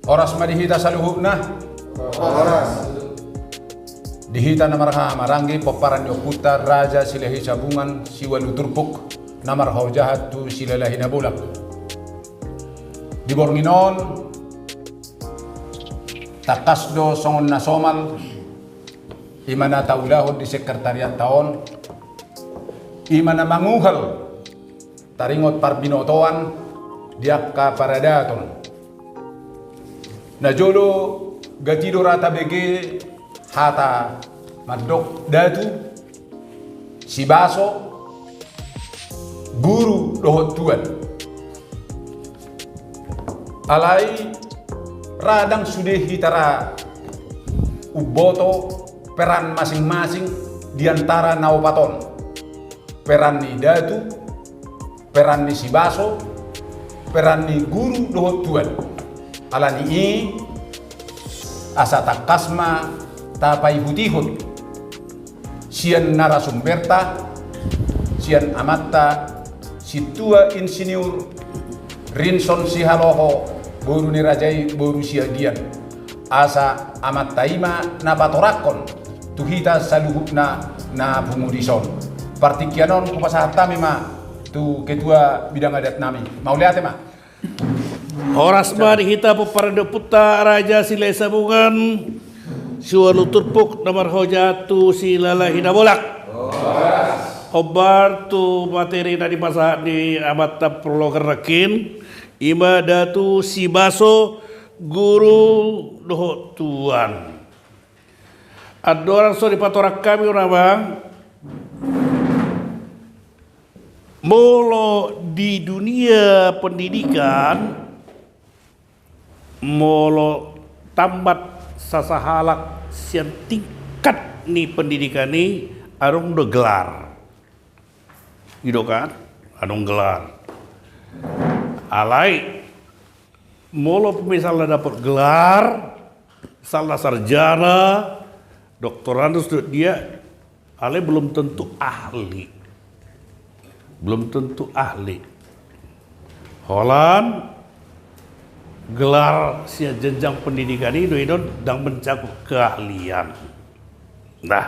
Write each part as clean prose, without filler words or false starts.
Oras madihita saluhukna. Oras. Dihita namarha marangi poparan yokuta raja silahi sabungan siwalu turpuk namar jahat tu silalahi nabulak. Di Bornginon takasdo songon nasomal imana taulahod di sekretariat taon imana manguhal taringot parbinotoan diakka paradaton najolo gatido rata bege hata madok datu si baso guru dohot tuan alai radang sudah hitara uboto peran masing-masing diantara naupaton peran ni datu peran ni si baso peran ni guru dohot tuan alani i asa takasma tapai hutihut sian narasumberta sian amatta situa insinyur Rinson Sihaloho boru ni rajai boru siagian asa amatta ima na batorakon tuhita saluhukna na pumudison partikianon kupasahatami ma tu ketua bidang adat nami mau lihat ma Oras madihita poparanda puta raja silai sabungan siwalu turpuk namar hojatu silalahi nabolak. Obar tu materi na dipasa di amata prologan rakin ima datu si baso guru doho tuan. Adoran so dipatorak kami orang molo di dunia pendidikan molo tambat sasahalak sian tingkat ni pendidikan ni arung do gelar gitu kan arung gelar alai molo misalnya dapat gelar salah sarjana doktorandus dia alai belum tentu ahli Holland gelar sia jenjang pendidikan ini dang mencakup keahlian. Nah,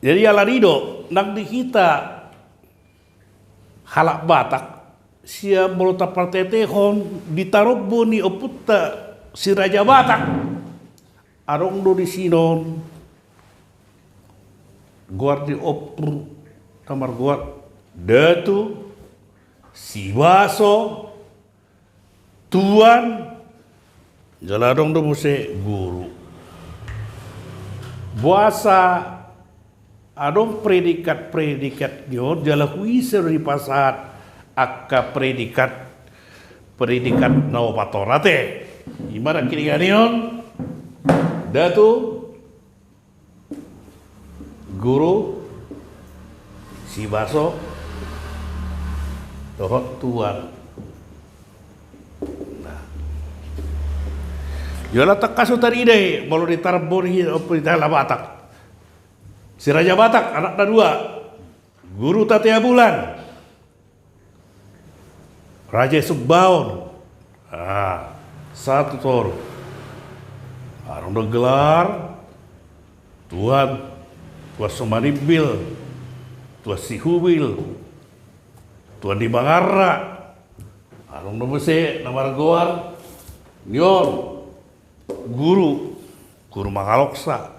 jadi alanido nang di kita halak Batak sia molota partetehon ditaruh boni oputta si Raja Batak arong do di sinon guardi opru kamar guard datu si baso tuan jaladong do muse guru buasa adong predikat nyon jala huisa di pasat akka predikat naupatorate imara kini ganion datu guru si baso dohot tuan. Yola takasu tadi deh, mau ditarbon ditala Batak. Si Raja Batak anak dua, guru Tatia Bulan, Raja Subbaon, satu tor, arung gelar, tuan Somanibil, tuan Sihubil, tuan di Bangarra, arung bese namar goar, nyon. Guru Makaloksa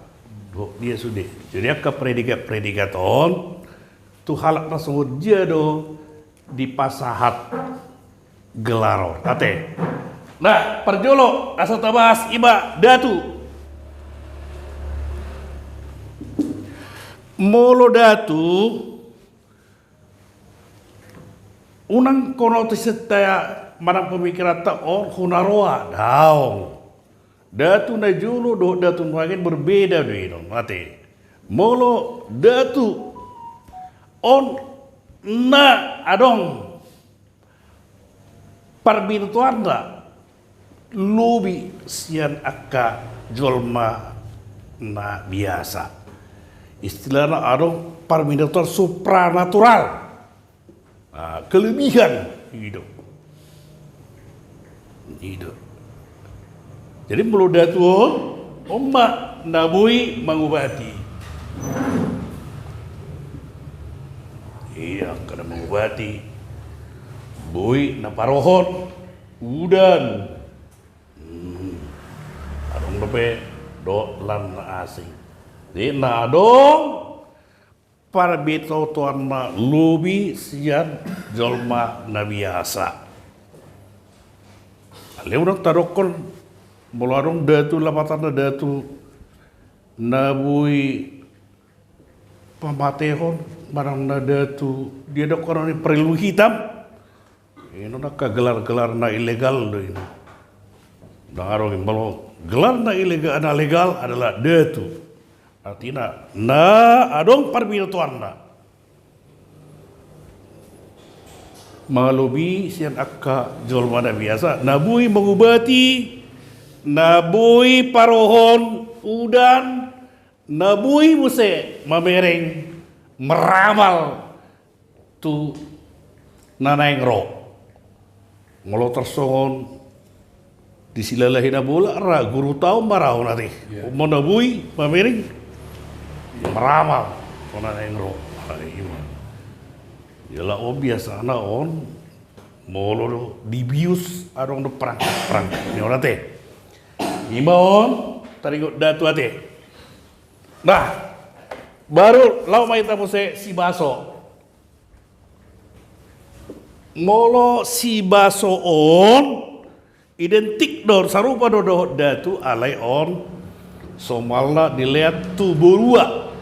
dia sudah jadi akka predikat on tu halak na sungguh jado di pasahat gelaror tate nah perjolo asal tabas iba datu molo datu unang kono setaya manang pemikiran ta on hunaroa daong datu na julo do datu mungkin berbeda do mate molo datu on na adong parbintuanda lubi sian akka jolma na biasa istilahnya adong parbintuan supranatural kelebihan hidup Itu. Jadi mulu datuon, ombak nabui mengubati. Iya, karena mengubati. Bui na parohon, udan. Adong dope do lan na asing. Di na adong para bito tuan na lubi sian jolma na biasa. Leurang tarokon melarong datu lapatan datu nabui pamatehon marang na datu dia ada orang ni perlu hitam ini nak gelar-gelar na ilegal do ini dangarong malo gelar na ilegal na legal adalah datu artinya na adong parbituan na malubi sian akka jolma na biasa nabui mengubati nabui parohon udan nabui muse mamereng meramal tu nanaeng ro ngolo tersongon disilalahi na bola ra guru tau marau nanti mau nabui mamereng meramal tu nanaeng ro Yalah biasa na on molo dibius arong do perang ni orang teh. Ima on tarigo datu ate. Nah, baru lau mai tamu si baso. Molo si baso on identik dor sarupa do datu alai on somalna dilihat tu borua.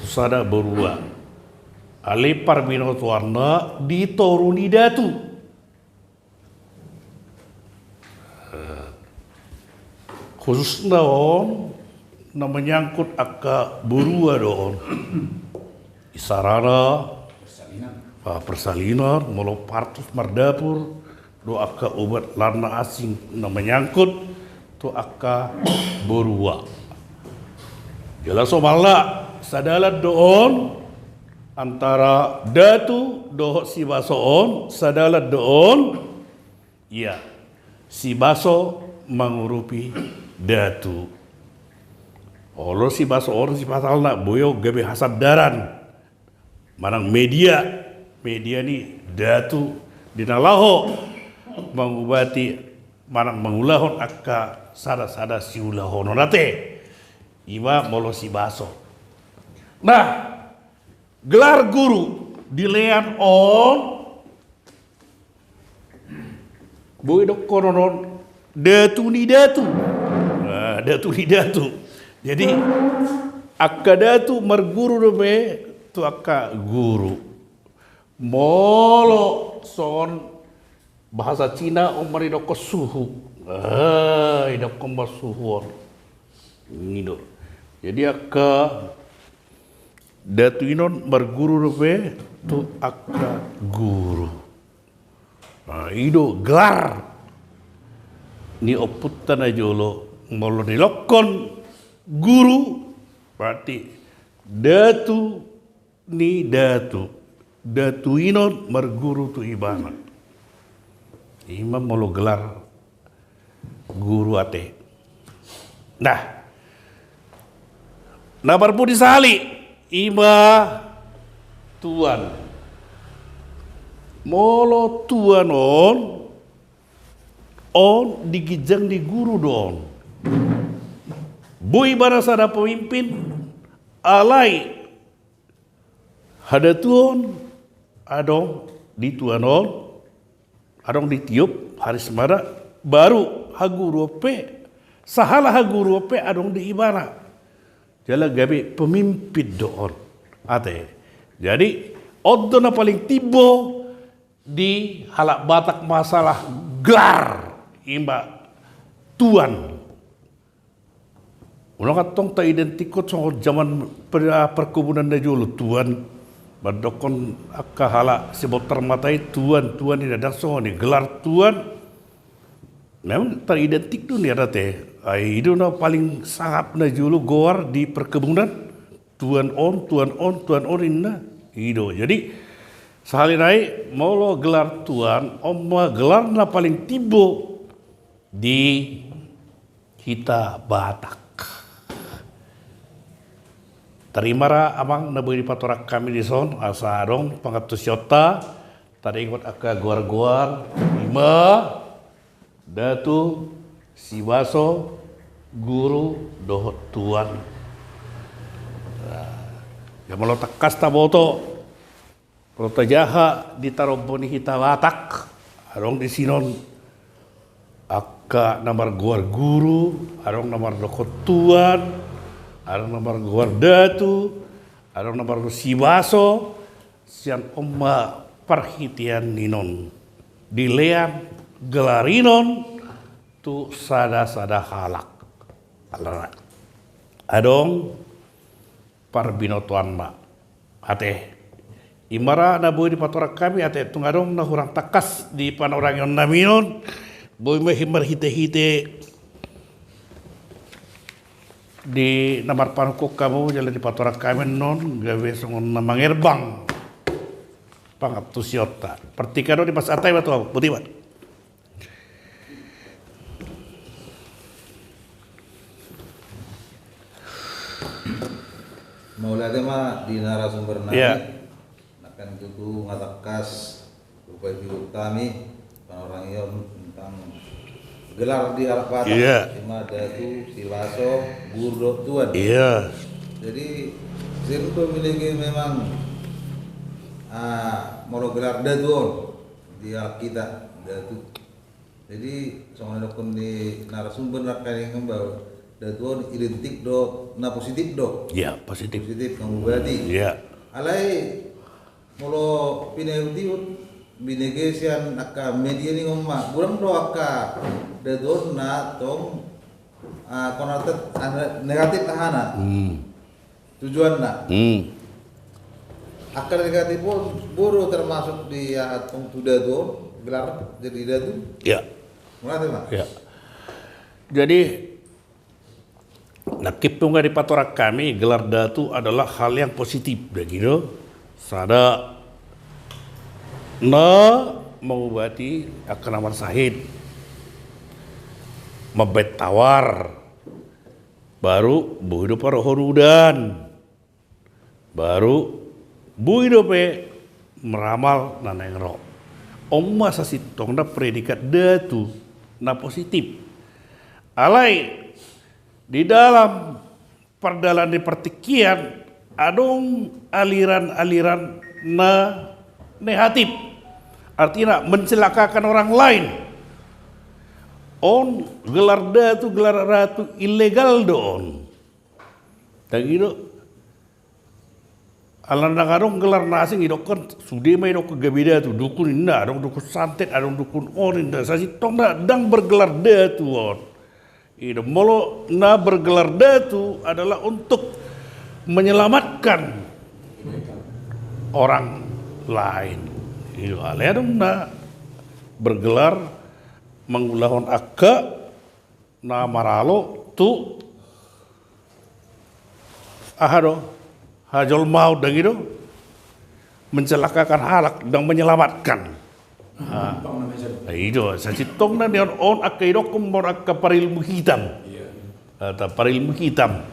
Susada borua. Ali parmino tuarna ditoruni datu. Khususnya on na menyangkut akka burua doon. Isarana persalinan molo partus mardapur do akka obat larna asing na menyangkut to akka burua. Jelas somalna sadalat doon antara datu doh si baso on sadalat doon ya si baso mengurupi datu olo si baso on si pasal nak boyo gabe hasad daran manang media ni datu dinalaho mengubati manang mengulahon akka sada si ulahon nate ima molo si baso nah gelar guru dilean on boy dok konon datu ni datu jadi akka datu marguru dobe tu akka guru molo son bahasa Cina omari dok suhu dok suhu ngido jadi akka datu inon berguru rupe tu akka guru. Nah, ido gelar ni oputta na jolo molo nilokon guru berarti datu ni datu inon berguru tu ibana. Imam molo gelar guru ate. Nah, nabar pun disali. Ima tuan molo tuan on digijang di guru don boy barasa ada pemimpin alai hada tuan adong di tuan on adong ditiup hari semara baru haguru pe sahala haguru pe adong di ibara jala gabe pemimpin doon ate. Jadi oddo na paling tibo di halak batak masalah gelar imba tuan. Uno katong ta identikot sa zaman perkebunan na jolo tuan badokon akka hala sibotar matai tuan ni dadang so ni gelar tuan. Memang teridentik tu ni ada teh. Itu na paling sangat na julu goar di perkebunan tuan on inna. Itu. Jadi Sahalinai molo gelar tuan, oma gelar na paling tibo di Hita Batak. Tarimara amang nabuhi di patorak kami di son, asa adong pangatus yota, tadi ikut aka guar-guar, 5, datu, siwaso, guru, dohot tuan. Ya malo takas taboto. Prota jaha di taroboni Hita Batak, adong di sinon aka namar guar guru, adong namar dokot tuan, adong namar guar datu, adong namar siwaso, sian oma parhitian ninon, dilean gelarinon tu sada-sada halak. Adong parbinotuan ma, ate. Imara na boy di patorak kami ate tungadong na hurang takas di panorang yon naminon boy mahimar hite-hite di namar panukok kamu jalan di patorak kami non gawe songon na mangerbang pangatus yota pertikado di pas atai batu putih bat Maula tema di narasumber nami. Yeah. Kan itu ngatakas upaya utami orang ion tentang gelar di Arab Batak. Iya. Cuma datu, siwaso, guru tuan. Iya. Jadi saya itu memiliki memang mau gelar datu di Arab kita datu. Jadi soalnya dokun di narasumber nakal yang membawa datu identik do, na positif do. Iya positif. Positif kamu berarti. Iya. Alai molo pinayutiut binegesian aka media ni ngomma buram do aka dedon na tong konotat negatif tahana tujuan na aka negatif pun buru termasuk di tong tudadon gelar jadi dadu Ya. mulai mah Ya. Jadi nakip tunggal di patorak kami gelar datu adalah hal yang positif begitu. Sada na mengobati akan namar sahid mabet tawar baru buido para horudan baru buido pe meramal nanengro omma sasitong na predikat datu na positif alai di dalam perdalan di pertikian adong aliran-aliran na negatif artinya mencelakakan orang lain on gelar datu gelar ratu ilegal don dan gitu alan nangarong gelar nasing idokon sudah may dok gabida tu dukun inda adong dukun santet adong dukun orinda sasi tong na dang bergelar datu on itu molo na bergelar datu adalah untuk menyelamatkan orang lain. Itu alih na bergelar mengulahon akka na maralo tu ahado hajol mau dan itu mencelakakan halak dan menyelamatkan. Itu sacitong na dion on akka idokum mor akka parilmu hitam. Atau parilmu hitam.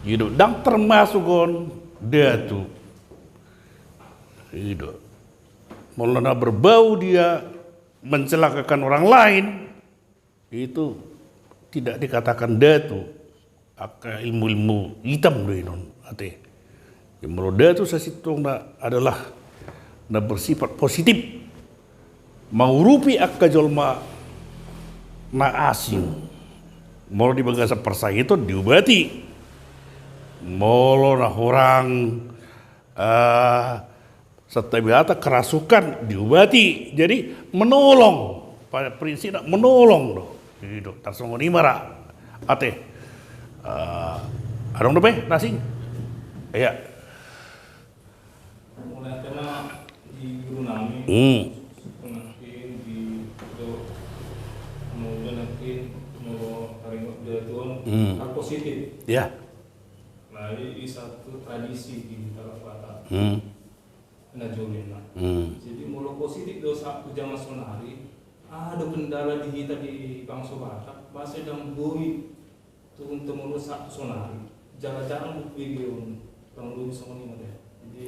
Gitu, dan termasuk on datu, gitu, mulanya berbau dia mencelakakan orang lain, itu tidak dikatakan datu, aka ilmu hitam deh non, ate, menurut datu sasitong adalah na bersifat positif, mengurupi aka jolma na asing, mau di bagasa persai itu diobati. Molo na orang setiap kerasukan diobati jadi menolong pada prinsip menolong do itu tarsongo ni mara ate adong dope nasi ya mulai tema di guru nami pengakin di kemudian mau harimau jatuh hal positif ya. Nah, ini satu tradisi di Arab Batak. Najolina. positif do satu jama sonari ada kendala di kita di bangsa Batak bahasa dan bui turun temurun satu sonari jalan-jalan video tahun 2005 deh jadi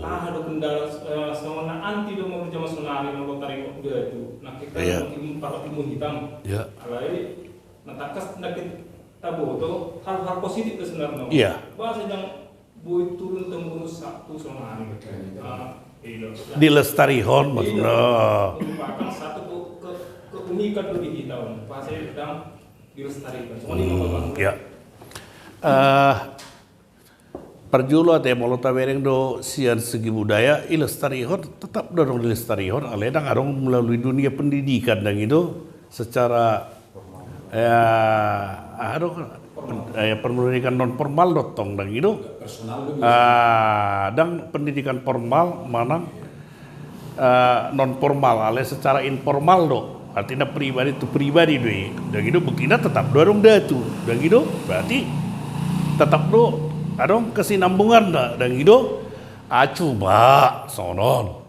ada kendala sama anti do mau jama sonari mau tarik dia itu nah kita mungkin para timun hitam alai nah takas nakit tabo to hal-hal positif itu sebenarnya bahasa yang bui turun temurun satu sonari dilestarihon maksudnya merupakan satu keunikan bagi kita pas saya sedang dilestarikan perjulo te molota bereng do sian segi budaya ilestarihon tetap dorong dilestarihon aledang arong melalui dunia pendidikan dan itu secara pendidikan non formal dotong dan itu dan pendidikan formal mana non formal ale secara informal do artinya pribadi itu pribadi doi dan itu begini tetap dorong datu dan gitu berarti tetap do adong kesinambungan dah dan gitu coba sonon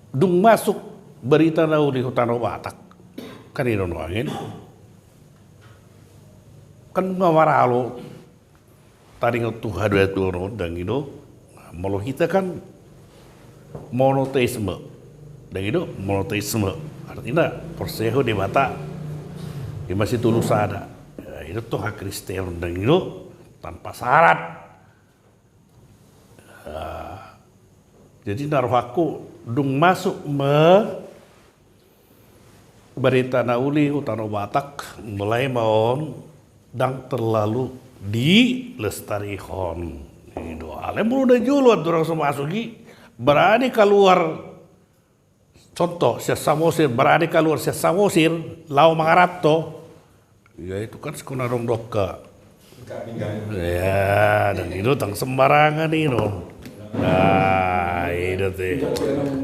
dung masuk berita nau di hutan Batak kan ini nongin kan ngawaralo tadi tuhan dua turun dan gitu malu kita kan monoteisme dan itu monoteisme artinya perseho di Batak di masih tulus ada itu tuh hak Kristen dan itu tanpa syarat jadi naruh aku dung masuk berita nauli utara Batak mulai maon dan terlalu dilestarihon itu ale mulu udah juluan orang semua asugi berani keluar contoh sia samosir berani keluar sia samosir lau mangarato ya itu kan sekunarong doka ya dan itu tang sembarangan itu nah itu teh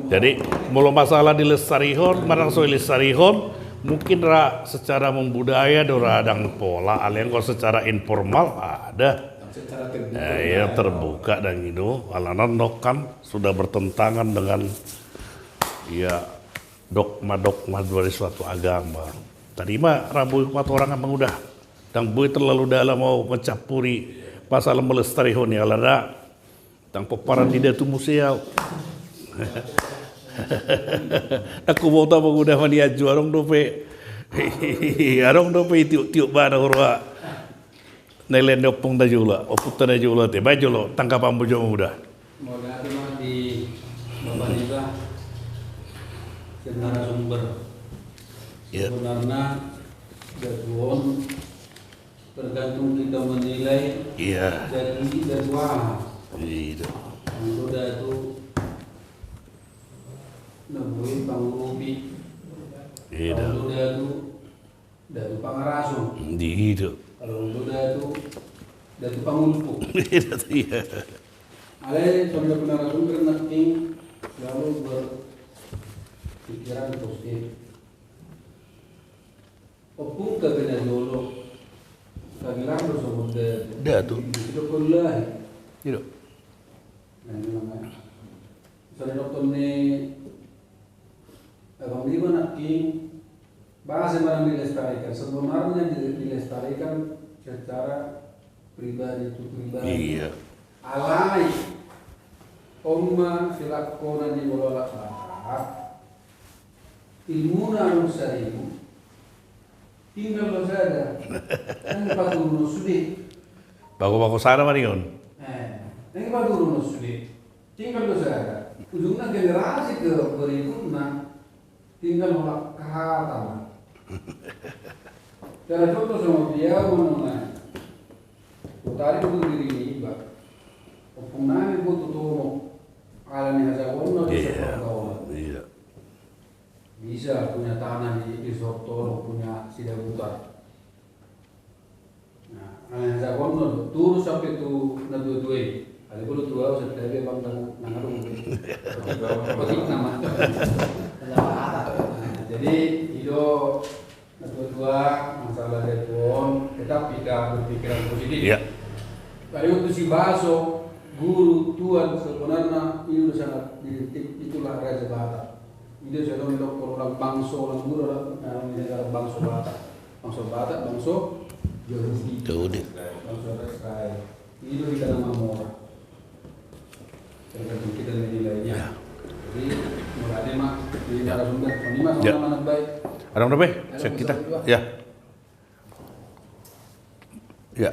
jadi mulu masalah dilestarihon marang soal dilestarihon mungkin secara membudaya dora adang pola alian kalau secara informal ada ya terbuka dan itu alanan kan sudah bertentangan dengan ya dogma dari suatu agama tadi mah rabu umat orang emang udah dan bui terlalu dalam mau mencampuri pasal melestarihon ya lada tang peparan tidak tu museau aku mau tahu udah mania juarong dope arong dope tiup bana horwa nelen dopong da jula oputan da jula te bajolo tangkapan bojo muda modal mah di Bapak juga secara sumber sebenarnya jadwal tergantung kita menilai jadi jadwal itu nemuin pangurubi kalau udah itu dari pangaraso itu kalau udah itu dari pangulpu ale sampai penarasumber nanti lalu berpikiran positif opung ke kena dulu kagilan bersama dah tuh itu kuliah itu nah ini namanya misalnya dokter ini abang ini mana bahasa barang dilestarikan sebenarnya dilestarikan secara pribadi itu pribadi alai omma silakona di bola Batak ilmu narung sarimu tinggal saja kan paturu sudi bagus sana marion ini paturu sudi tinggal saja ujungnya generasi ke berikutnya tinggal mulai kata cara contoh sama dia mana utari itu diri ini bah pengenai butuh tolong alami hasil ono bisa punya tanah di Sortoro punya sidabutar nah alami hasil ono turun sampai tu nadue ada perlu tua setelah bang nangarung begitu nama jadi itu dua masalah telepon tetap kita berpikiran positif. Kali untuk si baso guru tuan sebenarnya ini udah sangat dididik, itulah Raja Batak. Ini sudah untuk orang bangsa, orang guru orang negara bangsa Batak, bangsa Yahudi, bangsa Israel. Ini kita nama Mora. Tergantung kita nilainya. Jadi mulai mak di narasumber, ini mas sama anak baik. Ada yang lebih? Cek kita. Ya. Ya.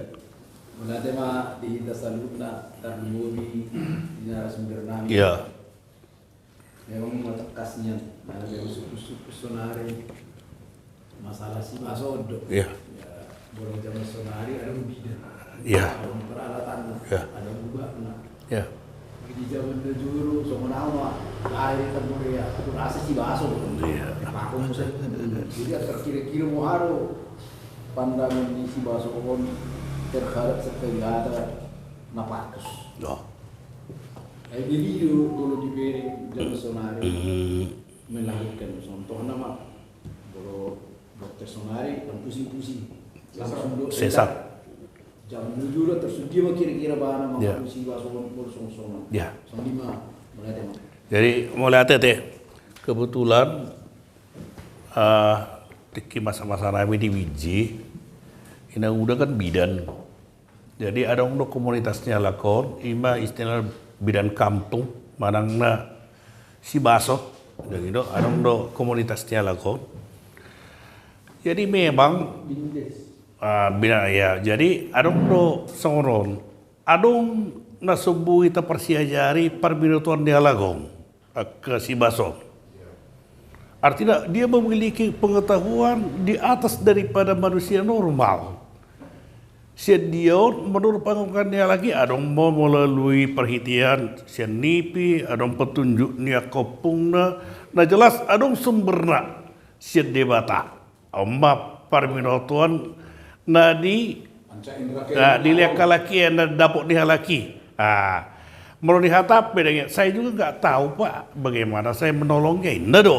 Mulai mak di Tasalutna Tarnumi di narasumber nami. Ya. Memang matakasnya, ada yang suku-suku sonari masalah si Masodo. Ya. Boleh zaman sonari ada bidan. Ya. Ada peralatan, Ya. ada ubahna. Ya. Di zaman dulu somonawa air Korea pun asa si baso. Iya. Aku musa. Jadi terkira-kira mau haro pandangan di si baso kon terhadap sekali ada napakus. Oh. Video dulu diberi zaman sonari melahirkan contoh nama kalau dokter sonari dan pusing-pusing langsung Sesat. jam 7 lah tersedia mah kira-kira bahan Ya. sama pusing baso kosong-kosongan. Ya. Sama 5 mulai tema. Jadi mulai teh kebetulan tiki masa-masa rame di Wiji ini udah kan bidan. Jadi ada untuk komunitasnya lakon, ima istilah bidan kampung, manangna si baso, dan itu ada untuk komunitasnya lakon. Jadi memang bina ya, jadi adong do songon, adong nasubu ita persiajari perbinutuan dia lagong ke si baso. Artinya dia memiliki pengetahuan di atas daripada manusia normal. Dia menurut pengakuannya lagi adong mau melalui perhitian nipi, adong petunjuk nia kopungna, nah jelas adong sumberna debata, amma perbinutuan nadi dilihat kalaki yang dapur dia laki. Menurut dihatap bedanya, saya juga nggak tahu Pak bagaimana saya menolongnya. Indah do.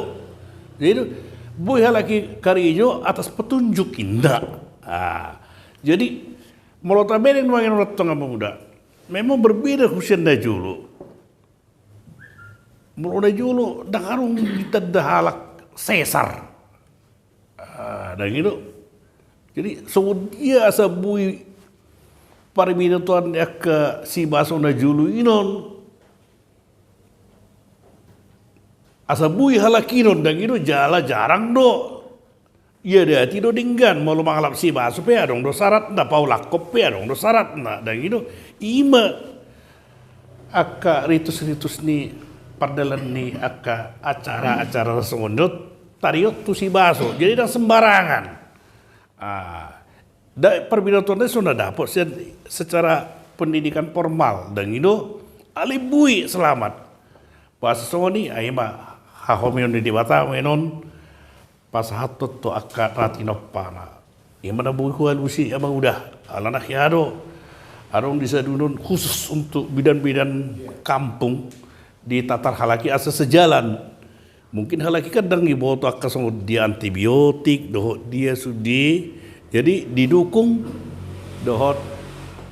Jadi buah laki karijo atas petunjuk indah. Jadi menurut abang yang orang tengah muda, memang berbeda khususnya dahulu. Menurut dahulu daharung kita dahalak sesar. Dan gitu. Jadi dia asa bui pariminutuan ya ke si baso na julu inon asa bui halakinon dan itu jala jarang do iya dia tido dinggan mau lu mangalap si baso pe adong do syarat na pau lakop pe adong do syarat na dan itu ima aka ritus-ritus ni pardalan ni aka acara-acara sengondot tariot tu si baso jadi dah sembarangan. Perbinatuannya sudah dapat secara pendidikan formal dan itu alibui selamat pas soni aima hahomion di bata menon pas hatot to akad ratinopana imana bui kualusi emang udah alana hiado arong disadunun khusus untuk bidan-bidan kampung di tatar halaki asa sejalan mungkin halaki kadang dibawa to akka dia antibiotik doh dia sudi jadi didukung dohot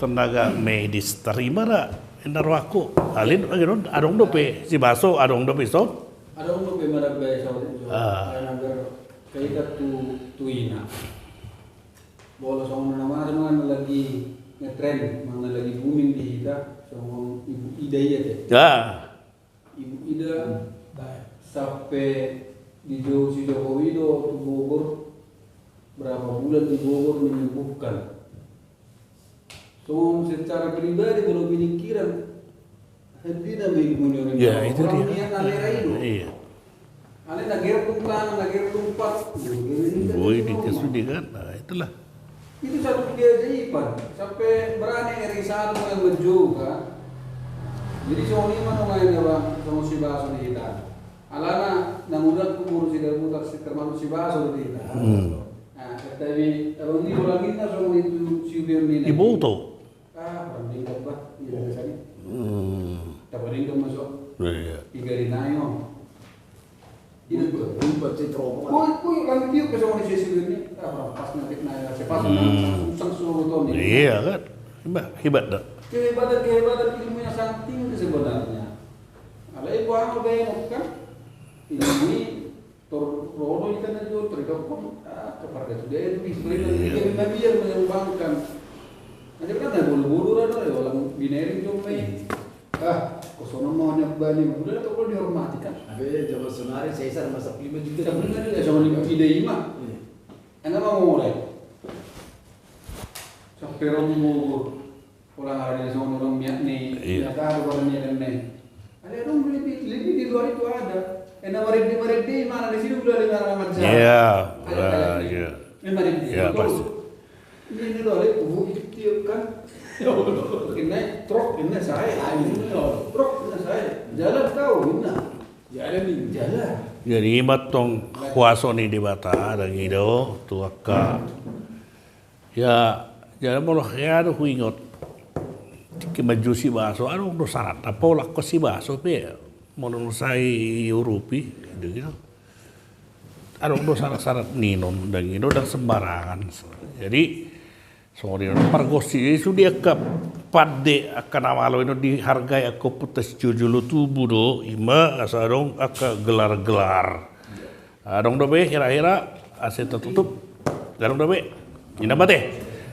tenaga medis terima ra endarwaku alin agron adong dope si baso adong dope so Adong dope marabay sa nagar kaita tuina bola sa naman lagi ngetrend mana lagi booming di kita sama Ibu Ida ya teh Ibu Ida sampai di Jokowi do Bogor berapa bulan di Bogor menyembuhkan. So secara pribadi kalau pemikiran Hadina mengunjungi ya itu dia. Iya. Ale negara tumpat. Boy dikasudi kan, nah itulah. Itu satu keajaiban sampai berani Erisano yang menjuga. Jadi soalnya mana main ya bang, sama si baso di kita. Alana namudah kumur si damudah si termasuk si baso di kita. Tapi abang ni orang kita sama itu si Firmin. Ibu tu. Banding apa? Iya biasanya. Tabarin dong masuk. Iya. Tiga rinayo. Ini tuh. Tempat citro. Koi kami dia ke sama si Firmin. Pas nanti naya sepas sang suruh tahun ini. Iya kan, hebat dah. Kehebatan ilmu yang sangat tinggi sebenarnya. Alai ibu aku benok kan, ilmu rono ikan aja tergabung kepada itu dia itu sebenarnya dia biar menyumbangkan. Aja kan ada bulu-bulu ada orang bineri jomai. Kosono mau nyabani udah tak perlu dihormati kan. Ada zaman sonari saya masa 5 juta. Kita benar dia sama 5 ide 5. Anda mau mulai. Sampai orang mau orang ada sama orang miakni, ya tahu orang miakni. Ada orang lebih di luar itu ada. Enak meredi mana di sini udah dengar nama jalan. Iya, iya. Meredi. Iya pasti. Ini doa itu kan. Ini truk ini saya, truk ini saya. Jalan tahu ini. Jalan. Jadi matong kuaso ni di bata dan itu tuaka. Ya, jangan malah ya ada huingot. Kemaju si baso, anu no syarat. Apa lah kau si baso pe? Menurut saya Europi, gitu. Anu no syarat ninon dan itu dan sembarangan. Jadi sorry, pargosi itu dia ke pade akan awal itu dihargai aku putus jujulu tubuh do ima asadong aka gelar-gelar. Adong dobe kira-kira aset tertutup. Darong dobe. Ina bate.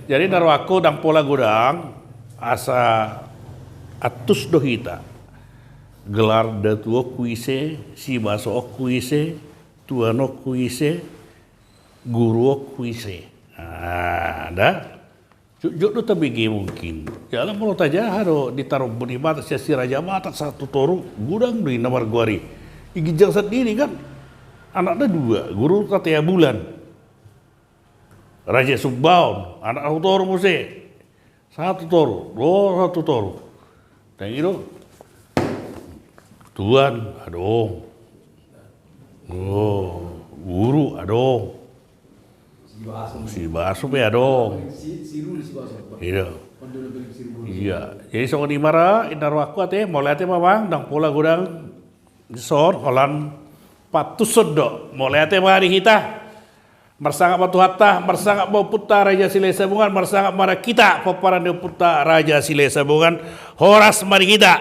Jadi darwako dang pola godang asa atus dohita. Gelar datuo kuise, si baso kuise, tuano kuise, guru kuise. Ada Juk tu tabigi mungkin. Jalan mau taja haro ditaruh beni mata si raja mata satu toru gudang di nomor guari. Igijang sendiri kan anaknya 2 guru katanya bulan. Raja Subbaun anak toru muse 1 toru, 1 toru. Dan itu tuan aduh. Guru aduh. Si baso pe adong. Siru si baso. Iya. Iya. Jadi soal di mara indar waku ate mulai ate mamang dang pola gudang sor holan patusod do mulai ate mari kita marsangak batu hatta marsangak bau puta raja sile sabungan marsangak mara kita paparan de puta raja sile sabungan horas mari kita.